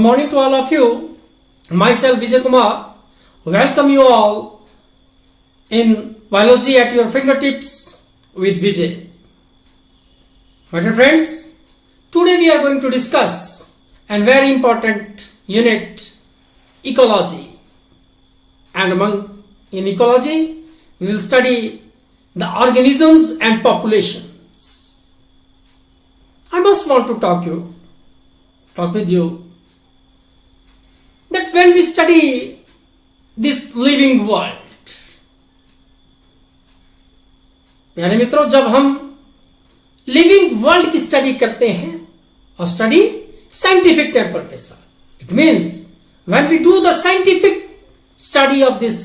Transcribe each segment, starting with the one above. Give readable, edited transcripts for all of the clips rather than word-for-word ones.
morning to all of you. Myself Vijay Kumar. Welcome you all in Biology at your fingertips with Vijay. My dear friends, today we are going to discuss a very important unit, ecology. And in ecology, we will study the organisms and populations. I must want to talk with you that when we study this living world, प्यारे मित्रों, जब हम living world की study करते हैं और study scientific temper के साथ, it means when we do the scientific study of this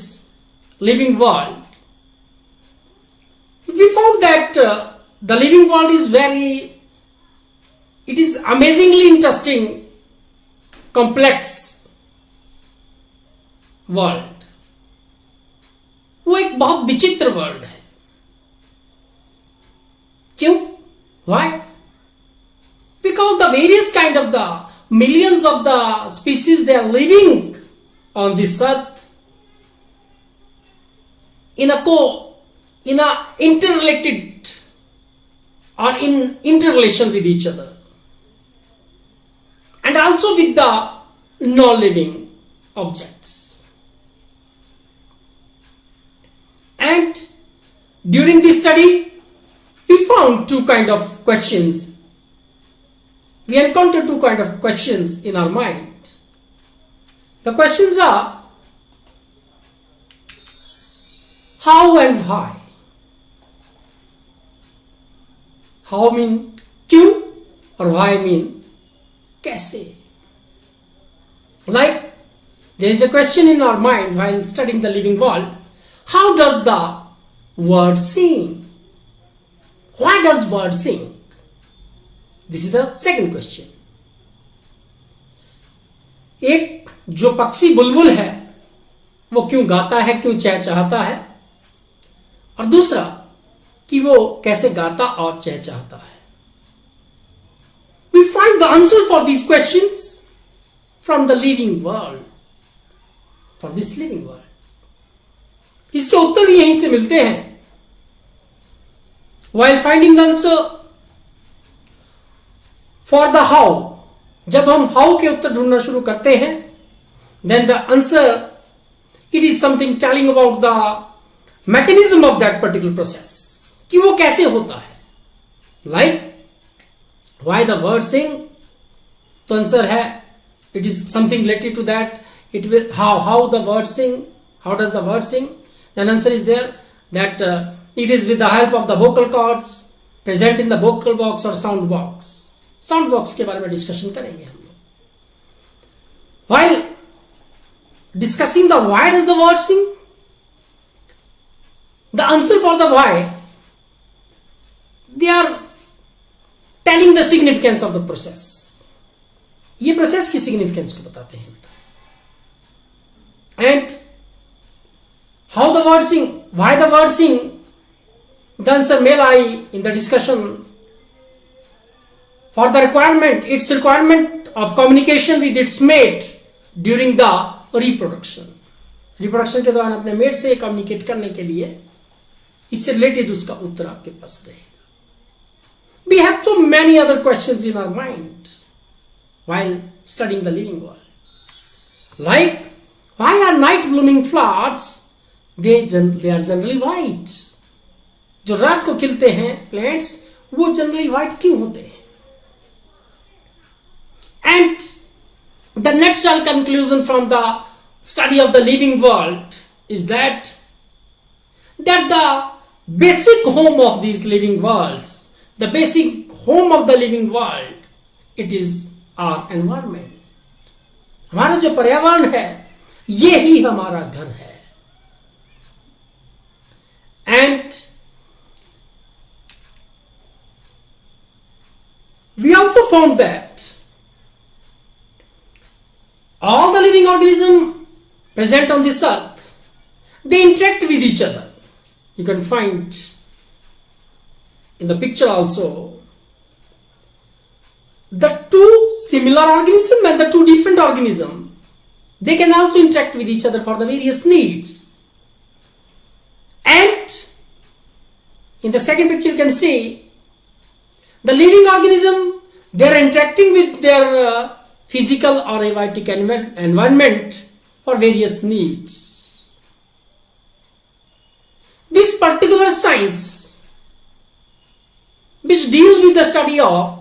living world, we found that the living world is it is amazingly interesting, complex world. वो एक बहुत विचित्र वर्ल्ड है. क्यों? Why? Because the various kind of the millions of the species they are living on this earth in a interrelated or in interrelation with each other, and also with the non-living objects. And during this study, we found two kind of questions. We encountered two kind of questions in our mind. The questions are how and why. How mean क्यों और why mean कैसे. Like there is a question in our mind while studying the living world. How does the word sing? Why does word sing? This is the second question. एक जो पक्षी बुलबुल है वो क्यों गाता है, क्यों चहचहाता है, और दूसरा कि वो कैसे गाता और चहचहाता है. We find the answer for these questions from the living world, from this living world. इसके उत्तर भी यहीं से मिलते हैं. While finding the answer for the how, जब हम how के उत्तर ढूंढना शुरू करते हैं, then the answer, it is something telling about the mechanism of that particular process, कि वो कैसे होता है. Like why the word sing, तो आंसर है it is something related to that. It will how the word sing, how does the word sing. Then answer is there that it is with the help of the vocal cords present in the vocal box or sound box. Sound box के बारे में discussion करेंगे हम लोग. While discussing the why does the word sing, the answer for the why, they are telling the significance of the process. ये process की significance को बताते हैं. And how the word sing, why the word sing, the answer may lie in the discussion for the requirement, its requirement of communication with its mate during the reproduction. Reproduction के दौरान अपने met से communicate करने के लिए इससे related उसका उत्तर आपके पास रहेगा. We have so many other questions in our mind while studying the living world. Like why are night blooming flowers, they are generally white. जो रात को खिलते हैं प्लांट्स वो जनरली व्हाइट क्यों होते हैं. And the natural conclusion from the study of the living world is that the basic home of these living worlds, the basic home of the living world, it is our environment. हमारा जो पर्यावरण है ये ही हमारा घर है. And we also found that all the living organisms present on this earth, they interact with each other. You can find in the picture also the two similar organism and the two different organism, they can also interact with each other for the various needs. And in the second picture you can see the living organism, they are interacting with their physical or abiotic environment for various needs. This particular science, which deals with the study of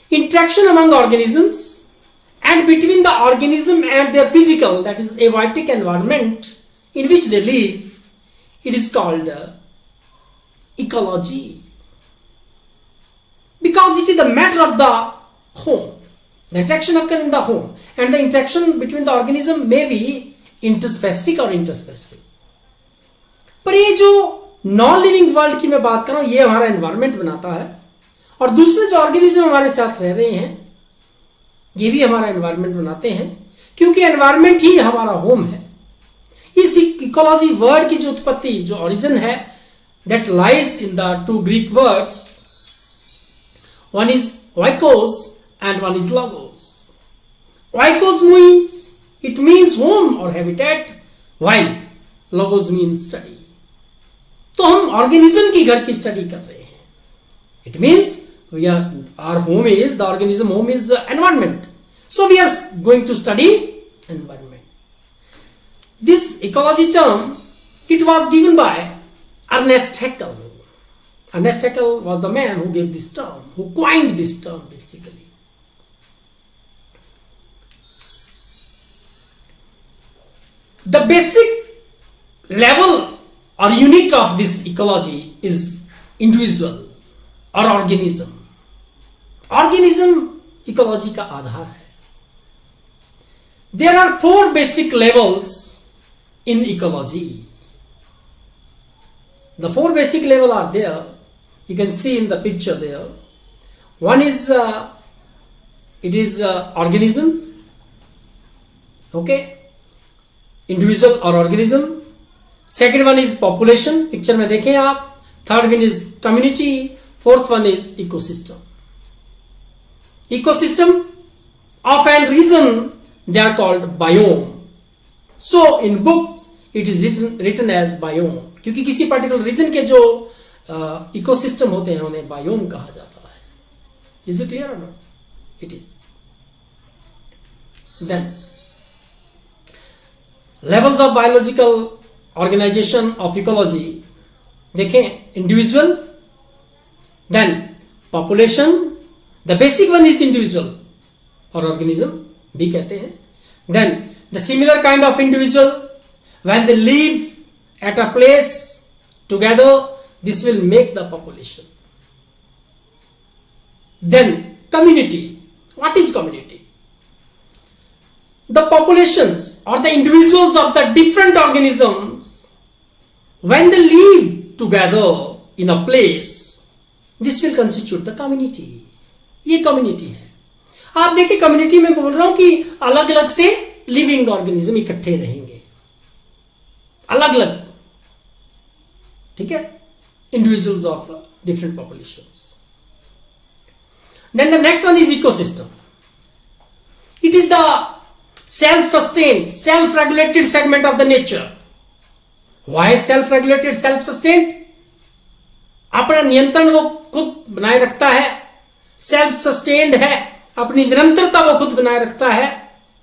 interaction among organisms and between the organism and their physical, that is abiotic environment in which they live, it is called ecology, because it is the matter of the home. The interaction occurs in the home, and the interaction between the organism may be interspecific or interspecific. पर ये जो non living world की मैं बात कर रहा हूं, ये हमारा एनवायरनमेंट बनाता है, और दूसरे जो ऑर्गेनिज्म हमारे साथ रह रहे हैं ये भी हमारा एनवायरनमेंट बनाते हैं, क्योंकि एनवायरनमेंट ही हमारा होम है. इस इकोलॉजी वर्ड की जो उत्पत्ति, जो ओरिजिन है, that lies in the two Greek words, one is oikos and one is logos. Oikos means, it means home or habitat, while logos means study. तो हम ऑर्गेनिज्म की घर की स्टडी कर रहे हैं. It means we are, our home is, the organism home is the environment. So we are going to study environment. This ecology term, it was given by Ernest Haeckel. Ernest Haeckel was the man who gave this term, who coined this term basically. The basic level or unit of this ecology is individual or organism. Organism ecology का आधार है. There are 4 basic levels in ecology. The 4 basic levels are there. You can see in the picture there. One is organisms, okay, individual or organism. Second one is population, picture में देखें आप. Third one is community. Fourth one is ecosystem. Ecosystem of a region, they are called biome. So in books it is written as biome, क्योंकि किसी particular reason के जो ecosystem होते हैं उन्हें बायोम कहा जाता है. Is it clear or not? It is. Then levels of biological organisation of ecology देखें. Individual, then population, the basic one is individual और ऑर्गेनिज्म भी कहते हैं. Then the similar kind of individual, when they live at a place together, this will make the population. Then community. What is community? The populations or the individuals of the different organisms, when they live together in a place, this will constitute the community. ये community है. आप देखिए community में बोल रहा हूं कि अलग अलग से living organism इकट्ठे रहेंगे, अलग अलग, ठीक है, individuals of different populations. Then the next one is ecosystem. It is the self-sustained, self-regulated segment of the nature. Why self-regulated, self-sustained? अपना नियंत्रण वो खुद बनाए रखता है. self-sustained है, अपनी निरंतरता वो खुद बनाए रखता है.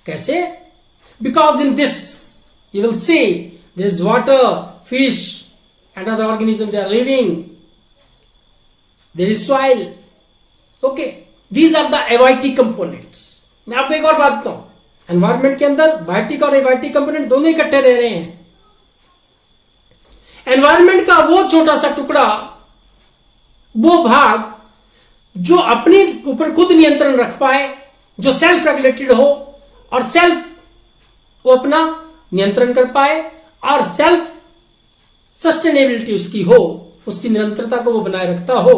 कैसे? Because in this you will see there is water, fish and other organisms, they are living. There is soil. Okay, these are the abiotic components. मैं आपको एक और बात कहूं, एनवायरमेंट के अंदर बायोटिक और एबायोटिक कंपोनेंट दोनों इकट्ठे रह रहे हैं. एनवायरमेंट का वो छोटा सा टुकड़ा, वो भाग जो अपने ऊपर खुद नियंत्रण रख पाए, जो सेल्फ रेगुलेटेड हो और सेल्फ वो अपना नियंत्रण कर पाए और सेल्फ सस्टेनेबिलिटी उसकी हो, उसकी निरंतरता को वो बनाए रखता हो.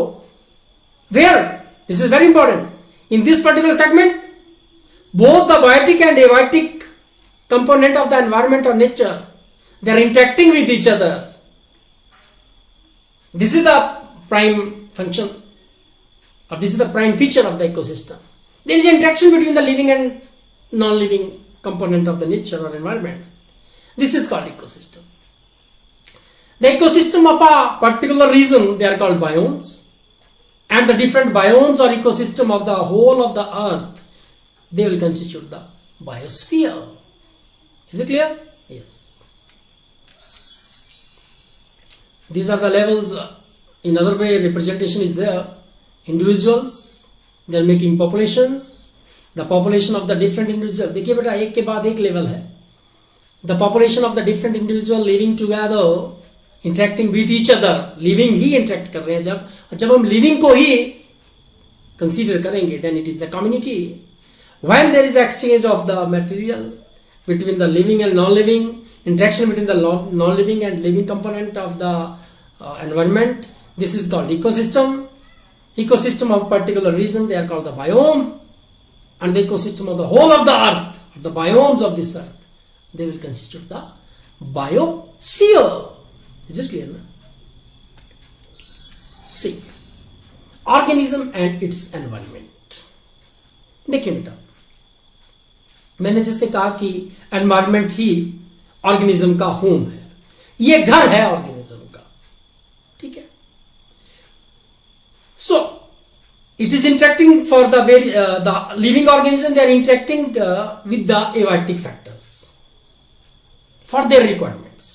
Where this is very important. In this particular segment both the biotic and abiotic component of the environment or nature, they are interacting with each other. This is the prime function, or this is the prime feature of the ecosystem. There is interaction between the living and non-living component of the nature or environment. This is called ecosystem. The ecosystem of a particular region, they are called biomes, and the different biomes or ecosystem of the whole of the earth, they will constitute the biosphere. Is it clear? Yes. These are the levels. In other way, representation is there. Individuals, they are making populations. The population of the different individual. देखिए बेटा, एक के बाद एक level है. The population of the different individual living together, interacting with each other. Living he interact कर रहे हैं जब हम living को ही consider करेंगे, then it is the community. When there is exchange of the material between the living and non-living, interaction between the non-living and living component of the environment, this is called ecosystem. Ecosystem of particular region, they are called the biome, and the ecosystem of the whole of the earth, the biomes of this earth, they will constitute the biosphere. Is it clear now? See, organism and its environment. देखिए बेटा, मैंने जैसे कहा कि environment ही organism का home है, ये घर है ऑर्गेनिज्म का, ठीक है. So it is interacting for the living organism, they are interacting with the abiotic factors for their requirements.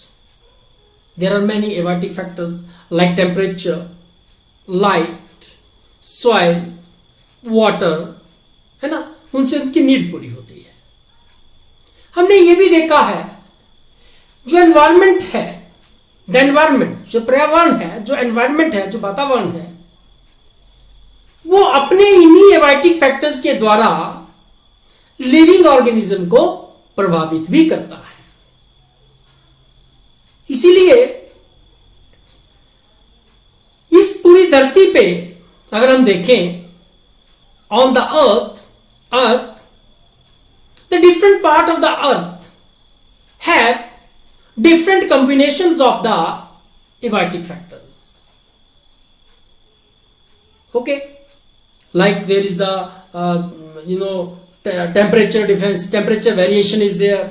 There are many abiotic factors like temperature, light, soil, water, है ना, उनसे उनकी नीड पूरी होती है. हमने ये भी देखा है, जो एनवायरमेंट है, द एनवायरमेंट, जो पर्यावरण है, जो एनवायरमेंट है, जो वातावरण है, वो अपने इन्हीं एबायोटिक फैक्टर्स के द्वारा लिविंग ऑर्गेनिज्म को प्रभावित भी करता है. इसीलिए इस पूरी धरती पे अगर हम देखें, on the earth, the different part of the earth have different combinations of the abiotic factors. Okay, like there is the temperature difference, temperature variation is there.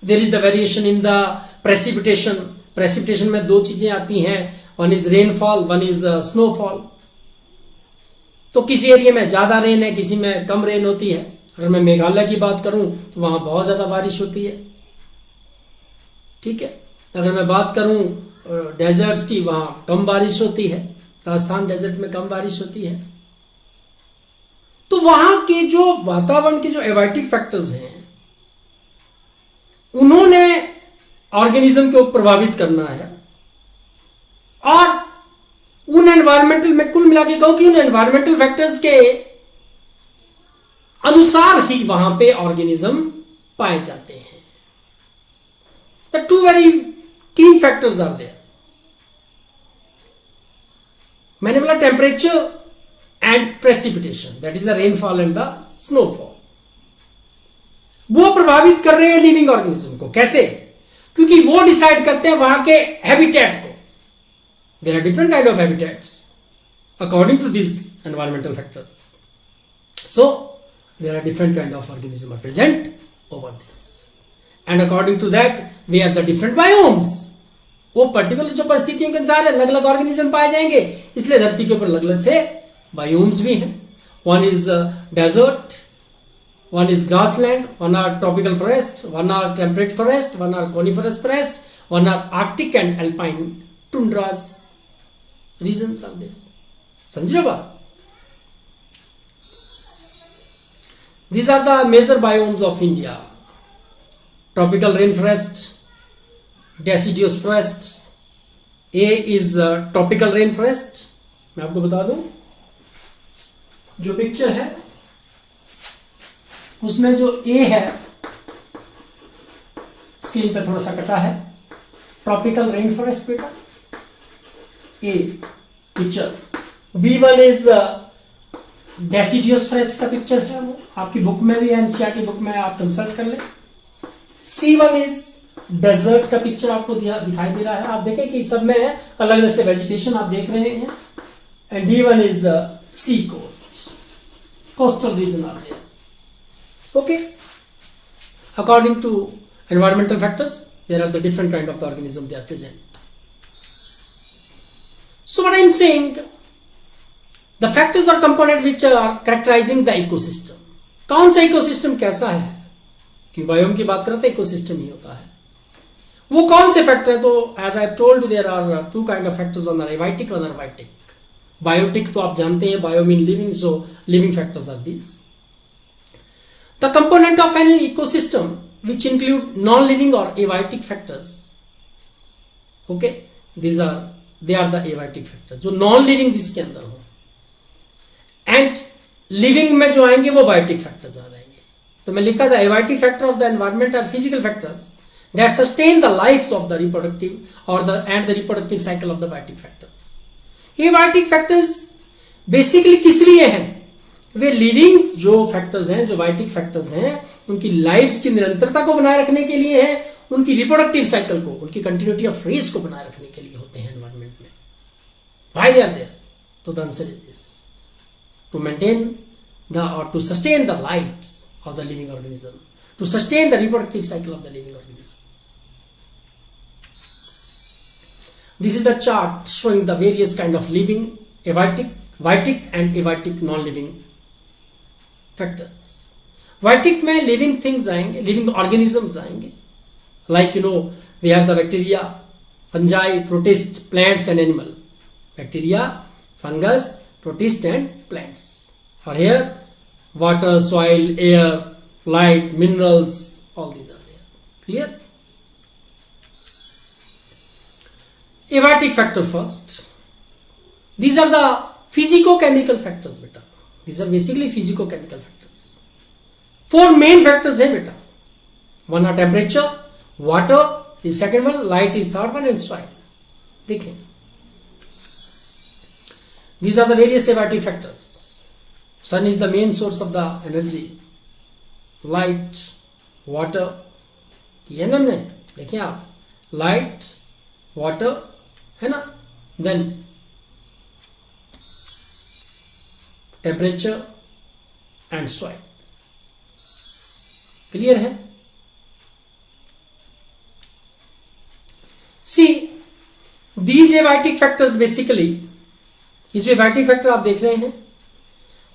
There is the variation in the precipitation. Precipitation में दो चीजें आती हैं, one is rainfall, one is snowfall. तो किसी area में ज्यादा rain है, किसी में कम रेन होती है. अगर मैं मेघालय की बात करूं तो वहां बहुत ज्यादा बारिश होती है, ठीक है. अगर मैं बात करूं डेजर्ट्स की, वहां कम बारिश होती है. राजस्थान डेजर्ट में कम बारिश होती है. तो वहां के जो वातावरण के जो एबायोटिक फैक्टर्स हैं, उन्होंने ऑर्गेनिज्म को प्रभावित करना है. और उन एनवायरमेंटल में कुल मिला के कहूं कि उन एनवायरमेंटल फैक्टर्स के अनुसार ही वहां पे ऑर्गेनिज्म पाए जाते हैं. The two very keen factors are there. मैंने बोला temperature and precipitation, that is the rainfall and the snowfall. वो प्रभावित कर रहे हैं लिविंग ऑर्गेनिज्म को. कैसे? क्योंकि वो डिसाइड करते हैं वहां के हैबिटेट को. There are different kind of habitats according to this environmental factors. So there are different kind of organisms are present over this, and according to that we have the different biomes. वो particular जो परिस्थितियों के अनुसार अलग अलग organism पाए जाएंगे, इसलिए धरती के ऊपर अलग अलग से बायोम्स भी हैं. One is desert, one is grassland, one are tropical forest, one are temperate forest, one are coniferous forest, one are arctic and alpine tundras regions are there. समझ रहे बात? These are the major biomes of India: tropical rainforest, deciduous forests. A is tropical rainforest. मैं आपको बता दूं, जो picture है उसमें जो A है, स्क्रीन पे थोड़ा सा कटा है, ट्रॉपिकल रेनफॉरेस्ट बेटा A picture. B1 is deciduous forest का पिक्चर है, वो आपकी बुक में भी है, एनसीईआरटी बुक में आप कंसल्ट कर लें. C1 इज डेजर्ट का पिक्चर आपको दिखाई दे रहा है. आप देखें कि सब में अलग अलग से वेजिटेशन आप देख रहे हैं. And D1 is sea coast. coastal region are there. Okay. According to environmental factors, there are the different kind of the organism they are present. So what I am saying, the factors or component which are characterizing the ecosystem. कौन सा ecosystem कैसा है, कि biome की बात करते हैं ecosystem ही होता है, वो कौन से फैक्टर है. तो as I told there are two kind of factors on abiotic और अनएबायोटिक. बायोटिक तो आप जानते हैं, bio mean living, so living factors are this. The component of an ecosystem which include non-living or abiotic factors. Okay, they are the abiotic factors, जो non-living जिसके अंदर हो, and living में जो आएंगे वो biotic factors आ जाएंगे. तो मैं लिखा था abiotic factor of the environment are physical factors that sustain the lives of the reproductive or the reproductive cycle of the biotic factors. Abiotic factors basically किस लिए हैं? वे लिविंग जो फैक्टर्स हैं, जो बायोटिक फैक्टर्स हैं, उनकी लाइव्स की निरंतरता को बनाए रखने के लिए हैं, उनकी रिप्रोडक्टिव साइकिल को, उनकी कंटिन्यूटी ऑफ रेस को बनाए रखने के लिए होते हैं एनवायरनमेंट में. Why they are there? तो the answer is this, to maintain the or to sustain the lives of the living organism, to sustain the reproductive cycle of the living organism. This is the chart showing the various kind of living biotic and abiotic non living factors. Biotic में living things आएंगे, living organisms आएंगे, like you know we have the bacteria, fungi, protist, plants and animal. Bacteria, fungus, protist and plants. और here water, soil, air, light, minerals, all these are there. Clear? Abiotic factor first. These are the physico-chemical factors बेटा. These are basically physico-chemical factors. 4 main factors हैं बेटा. One are temperature, water is second one, light is third one, and soil. देखें. These are the various abiotic factors. Sun is the main source of the energy. Light, water, ये ना हमने देखिए आप, light, water है ना, then temperature and soil. Clear है? See, these abiotic factors basically, ये जो abiotic factor आप देख रहे हैं,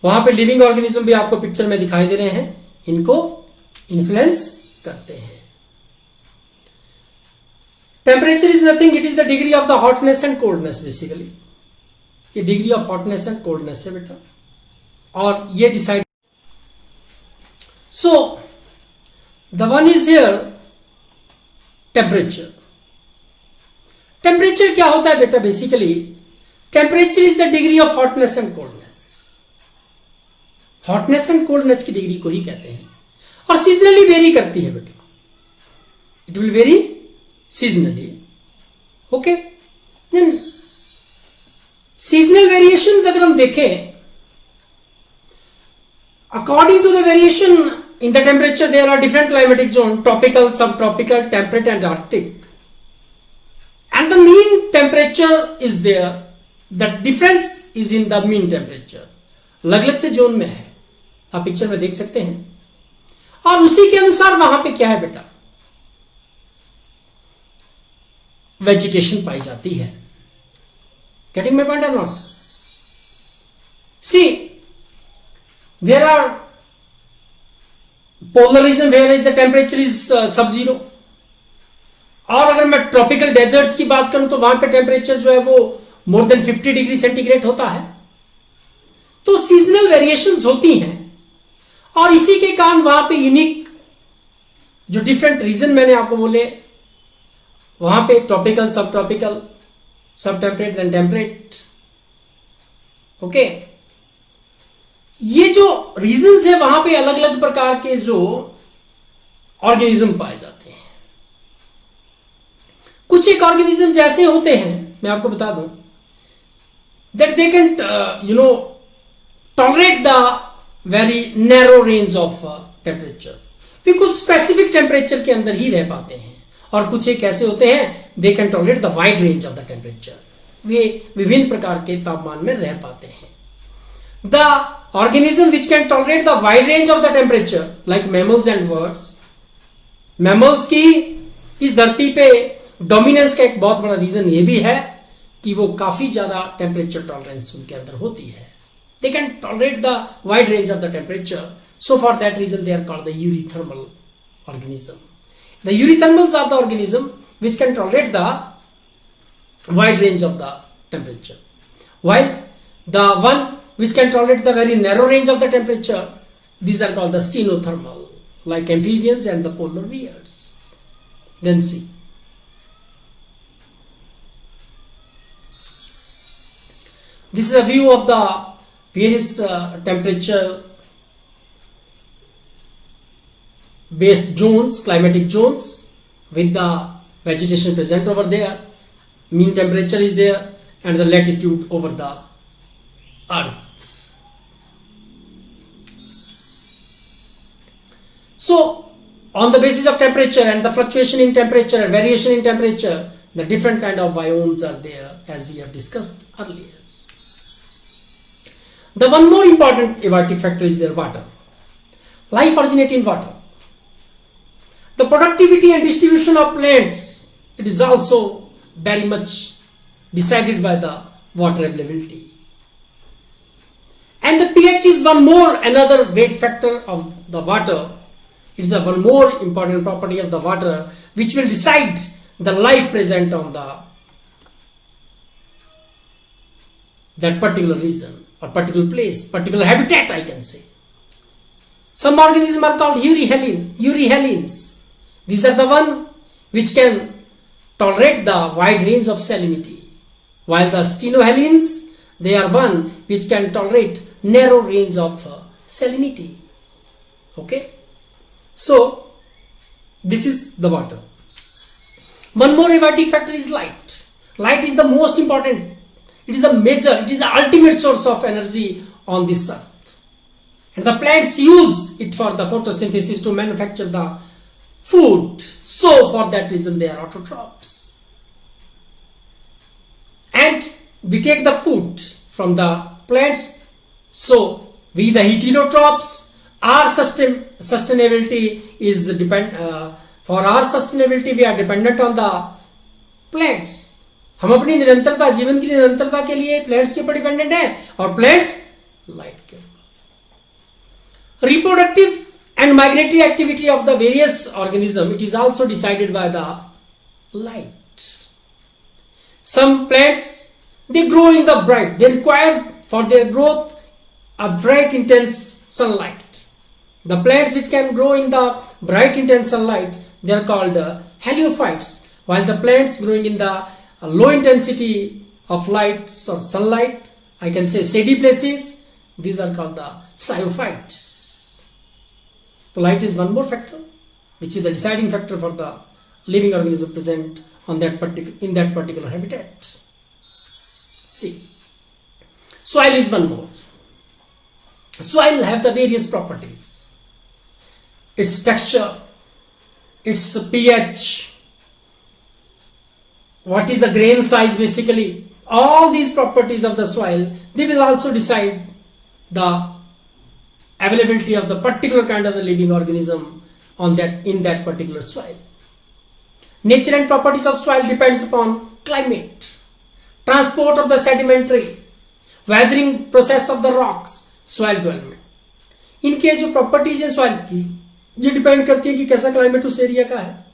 वहां पे लिविंग ऑर्गेनिज्म भी आपको पिक्चर में दिखाई दे रहे हैं, इनको इन्फ्लुएंस करते हैं. Temperature is nothing, it is the degree of the hotness and coldness. Basically ये degree of hotness and coldness है बेटा, और ये decide. So the one is here temperature. Temperature क्या होता है बेटा? Basically temperature is the degree of hotness and coldness. Hotness and coldness की डिग्री को ही कहते हैं, और सीजनली वेरी करती है बेटा. It will vary seasonally. Okay, then seasonal variations अगर हम देखें, according to the variation in the temperature, there are different climatic zones: tropical, subtropical, temperate and arctic. And the mean temperature is there. The difference is in the mean temperature. अलग अलग से zone में है, आप picture में देख सकते हैं. और उसी के अनुसार वहां पे क्या है बेटा? वेजिटेशन पाई जाती है. Getting my point or not? See, there are polar region where the temperature is sub-zero. और अगर मैं ट्रॉपिकल डेजर्ट्स की बात करूं तो वहां पे टेम्परेचर जो है वो मोर देन 50 डिग्री सेंटीग्रेड होता है. तो सीजनल वेरिएशंस होती हैं, और इसी के कारण वहां पे यूनिक जो डिफरेंट रीजन मैंने आपको बोले, वहां पे ट्रॉपिकल, सब ट्रॉपिकल, सब टेम्परेट एंड टेम्परेट. ओके, ये जो रीजंस है वहां पे अलग अलग प्रकार के जो ऑर्गेनिज्म पाए जाते हैं. कुछ एक ऑर्गेनिज्म जैसे होते हैं, मैं आपको बता दूं, that they can tolerate the very narrow range of temperature. वे कुछ स्पेसिफिक टेम्परेचर के अंदर ही रह पाते हैं, और कुछ एक ऐसे होते हैं they can tolerate the wide range of the temperature. वे विभिन्न प्रकार के तापमान में रह पाते हैं. The organism which can tolerate the wide range of the temperature like mammals and birds. Mammals की इस धरती पे डोमिनेंस का एक बहुत बड़ा रीजन ये भी है कि वो काफी ज्यादा टेम्परेचर टॉलरेंस उनके अंदर होती है. They can tolerate the wide range of the temperature. So for that reason they are called the eurythermal organism. The eurythermals are the organism which can tolerate the wide range of the temperature, while the one which can tolerate the very narrow range of the temperature, these are called the stenothermal, like amphibians and the polar bears. Then see, this is a view of the various temperature based zones, climatic zones, with the vegetation present over there. Mean temperature is there and the latitude over the earth. So on the basis of temperature and the fluctuation in temperature and variation in temperature, the different kind of biomes are there, as we have discussed earlier. The one more important abiotic factor is their water. Life originates in water. The productivity and distribution of plants, it is also very much decided by the water availability. And the pH is one more another great factor of the water. It is the one more important property of the water which will decide the life present on that particular region or particular place, particular habitat, I can say. Some organisms are called euryhalians. These are the one which can tolerate the wide range of salinity, while the stenohalians, they are one which can tolerate narrow range of salinity. Okay, so this is the water. One more abiotic factor is light. Light is the most important. It is the major, it is the ultimate source of energy on this earth, and the plants use it for the photosynthesis to manufacture the food. So for that reason they are autotrophs, and we take the food from the plants. So we the heterotrophs, our sustainability is for our sustainability we are dependent on the plants. हम अपनी निरंतरता, जीवन की निरंतरता के लिए plates के ऊपर डिपेंडेंट है और प्लेट्स लाइट के ऊपर. Reproductive and migratory activity of the various organism, it is also decided by the light. Some plants, they grow in the bright, they require for their growth a bright intense sunlight. The plants which can grow in the bright intense sunlight, they are called heliophytes, while the plants growing in the low intensity of light or sunlight, I can say shady places, these are called the xyophytes. So light is one more factor which is the deciding factor for the living organism present on that particular habitat. See, soil is one more. Soil have the various properties. Its texture, its pH, what is the grain size, basically all these properties of the soil, they will also decide the availability of the particular kind of the living organism in that particular soil. Nature and properties of soil depends upon climate, transport of the sedimentary, weathering process of the rocks, soil development. इनके जो properties है soil की, ये depend करती है कि कैसा climate उस एरिया का है.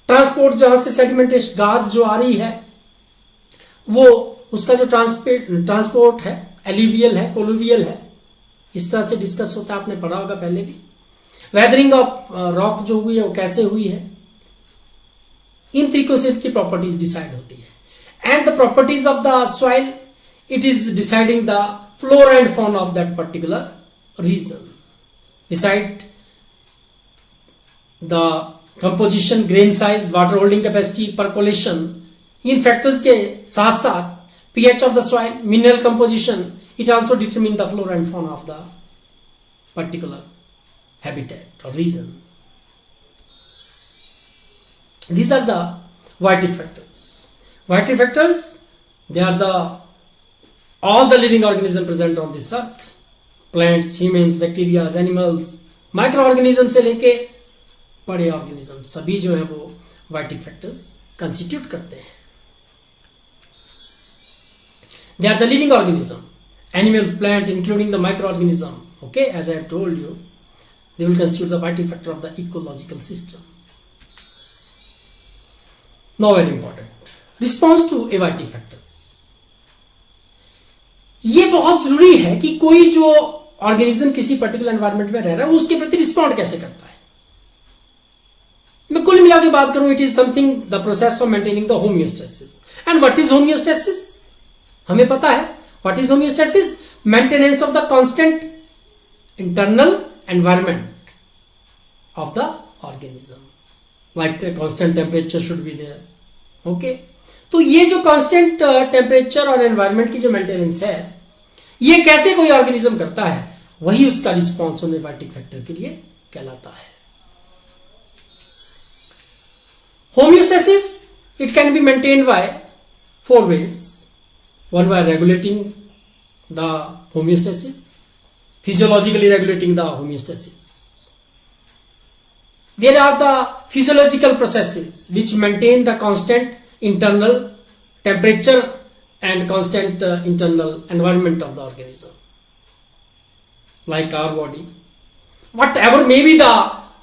ट्रांसपोर्ट, जहां से सेडिमेंटेशन गाद जो आ रही है वो उसका जो ट्रांसपोर्ट है, एलिवियल है, कोलुवियल है, इस तरह से डिस्कस होता है, आपने पढ़ा होगा पहले भी. वेदरिंग ऑफ रॉक जो हुई है वो कैसे हुई है, इन तरीकों से इसकी प्रॉपर्टीज डिसाइड होती है. And the properties of the soil, it is deciding the flora and fauna of that particular region. Decide the composition, grain size, water holding capacity, percolation, इन फैक्टर्स के साथ साथ pH of the soil, mineral composition, it also determines the flora and fauna of the particular habitat or region. These are the vital factors. Vital factors, they are the all the living organisms present on this earth, plants, humans, bacteria, animals, microorganism से लेके बड़े organism सभी जो है वो biotic factors constitute करते हैं. They are the living organism, animals, plant, including the microorganism. Okay, as I have told you, they will constitute the vital factor of the ecological system. Now very important, response to avitic factors. ये बहुत जरूरी है कि कोई जो organism किसी particular environment में रह रहा है उसके प्रति रिस्पॉन्ड कैसे करता है. मैं कुल मिला के बात करूं, it is something the process of maintaining the homeostasis. And what is homeostasis? हमें पता है what is homeostasis. Maintenance of the constant internal environment of the organism, like constant temperature should be there. Okay, तो ये जो constant temperature और environment की जो maintenance है, ये कैसे कोई ऑर्गेनिज्म करता है, वही उसका रिस्पॉन्स होम्योपैथिक फैक्टर के लिए कहलाता है. Homeostasis it can be maintained by 4 ways. One, by regulating the homeostasis, physiologically regulating the homeostasis. There are the physiological processes which maintain the constant internal temperature and constant internal environment of the organism, like our body. Whatever may be the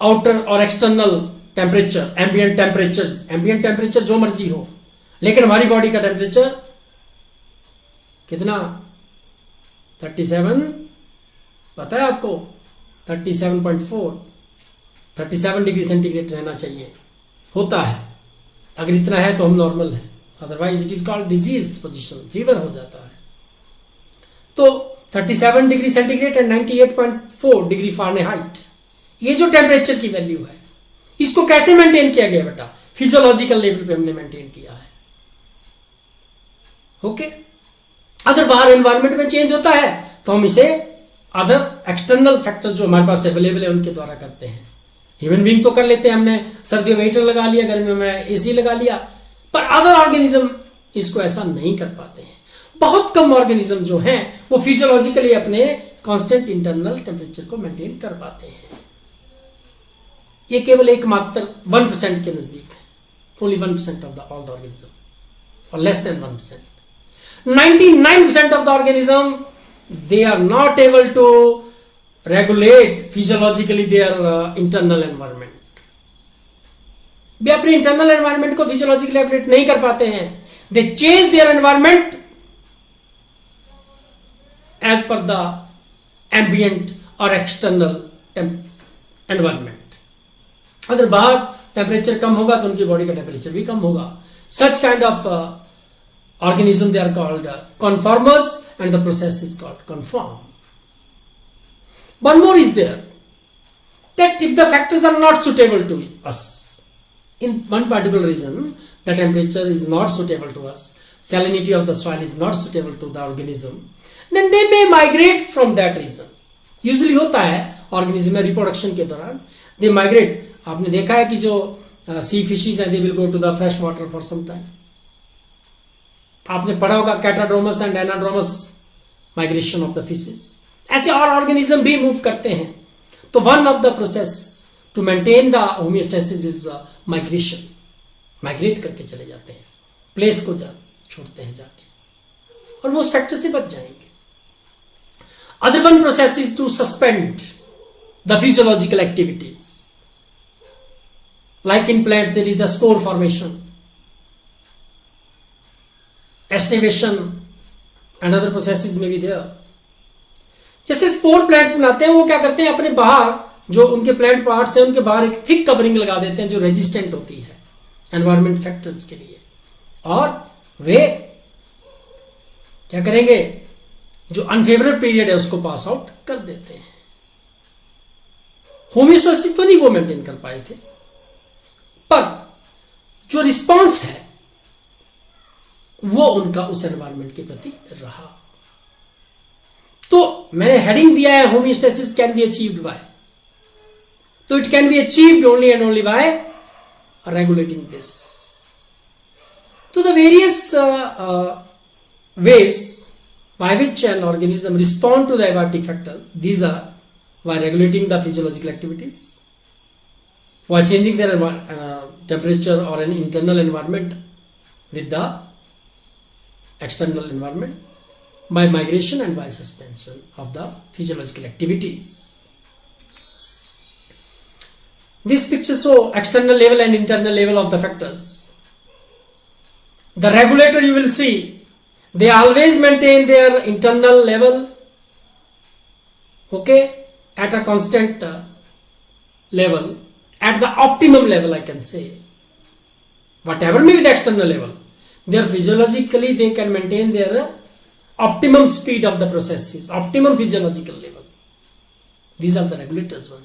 outer or external temperature, ambient temperature जो मर्जी हो, लेकिन हमारी body का temperature कितना, 37, पता है आपको, 37.4, 37 डिग्री सेंटीग्रेड रहना चाहिए, होता है. अगर इतना है तो हम नॉर्मल है, otherwise it is called diseased position, fever हो जाता है. तो 37 degree centigrade and 98.4 degree Fahrenheit, ये जो टेम्परेचर की वैल्यू है, इसको कैसे मेंटेन किया गया बेटा? फिजियोलॉजिकल लेवल पे हमने मेंटेन किया है. ओके, अगर बाहर एनवायरनमेंट में चेंज होता है तो हम इसे अदर एक्सटर्नल फैक्टर्स जो हमारे पास अवेलेबल है उनके द्वारा करते हैं. ह्यूमन बीइंग तो कर लेते हैं, हमने सर्दियों में हीटर लगा लिया, गर्मियों में एसी लगा लिया, पर अदर ऑर्गेनिज्म इसको ऐसा नहीं कर पाते हैं. बहुत कम ऑर्गेनिज्म जो हैं वो फिजियोलॉजिकली अपने कांस्टेंट इंटरनल टेम्परेचर को मेंटेन कर पाते हैं. ये केवल एकमात्र 1% के नजदीक है, only 1% of the all the organism, और less than 1%. 99% of the organism, they are not able to regulate physiologically their internal environment. वे अपने इंटरनल एनवायरनमेंट को फिजियोलॉजिकली रेगुलेट नहीं कर पाते हैं. They change their environment as per the ambient और external environment. अगर बाहर टेम्परेचर कम होगा तो उनकी बॉडी का टेम्परेचर भी कम होगा. Such kind of organism they are called conformers, and the process is called conform. One more is there, that if the factors are not suitable to us, in one particular region the temperature is not suitable to us, salinity of the soil is not suitable to the organism, then they may migrate from that region. Usually होता है organism में reproduction के दौरान, they migrate. आपने देखा है कि जो sea fishes हैं, they will go to the fresh water for some time. आपने पढ़ा होगा catadromous and anadromous migration of the fishes. ऐसे और ऑर्गेनिज्म भी मूव करते हैं. तो one of the process to maintain the homeostasis is migration. Migrate करके चले जाते हैं, प्लेस को छोड़ते हैं जाके, और वो उस फैक्टर से बच जाएंगे. Other one process is to suspend the physiological activities, like in plants there is the spore formation, aestivation and other processes में भी देयर. जैसे स्पोर प्लांट्स बनाते हैं, वो क्या करते हैं, अपने बाहर जो उनके प्लांट पार्ट्स हैं उनके बाहर एक थिक कवरिंग लगा देते हैं जो रेजिस्टेंट होती है एनवायरमेंट फैक्टर्स के लिए, और वे क्या करेंगे, जो अनफेवरेबल पीरियड है उसको पास आउट कर देते हैं. होमियोस्टेसिस तो नहीं वो मेंटेन कर पाए थे, पर जो रिस्पॉन्स है वो उनका उस एनवायरनमेंट के प्रति रहा. तो मैंने हेडिंग दिया है homeostasis can be achieved by, तो it can be achieved only and only by regulating this. So the various ways by which an organism respond to the abiotic factor. These are by regulating the physiological activities, by changing their temperature or an internal environment with the external environment, by migration and by suspension of the physiological activities. This picture shows external level and internal level of the factors. The regulator, you will see, they always maintain their internal level, okay, at a constant level, at the optimum level, I can say. Whatever may be the external level, they are physiologically, they can maintain their optimum speed of the processes, optimum physiological level. These are the regulators one.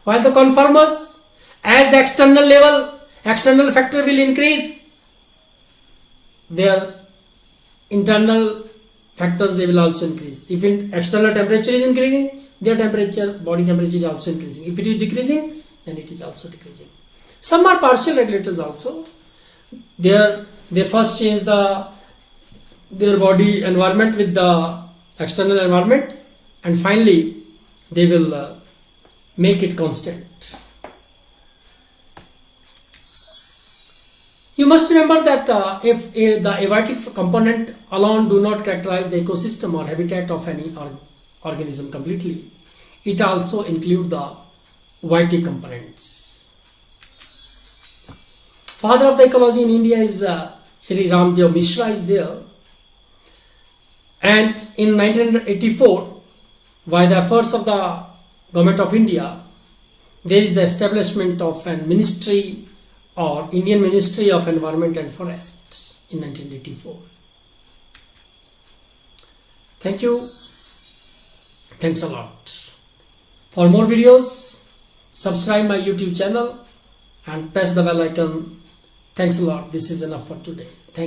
While the conformers, as the external level, external factor will increase, their internal factors, they will also increase. If external temperature is increasing, their temperature, body temperature is also increasing. If it is decreasing, then it is also decreasing. Some are partial regulators also. They first change their body environment with the external environment, and finally they will make it constant. You must remember that if the abiotic component alone do not characterize the ecosystem or habitat of any organism completely, it also includes the abiotic components. Father of the ecology in India is Sri Ramdev Mishra is there, and in 1984, by the efforts of the Government of India, there is the establishment of a ministry or Indian Ministry of Environment and Forest in 1984. Thank you. Thanks a lot. For more videos, subscribe my YouTube channel and press the bell icon. Thanks a lot. This is enough for today. Thank you.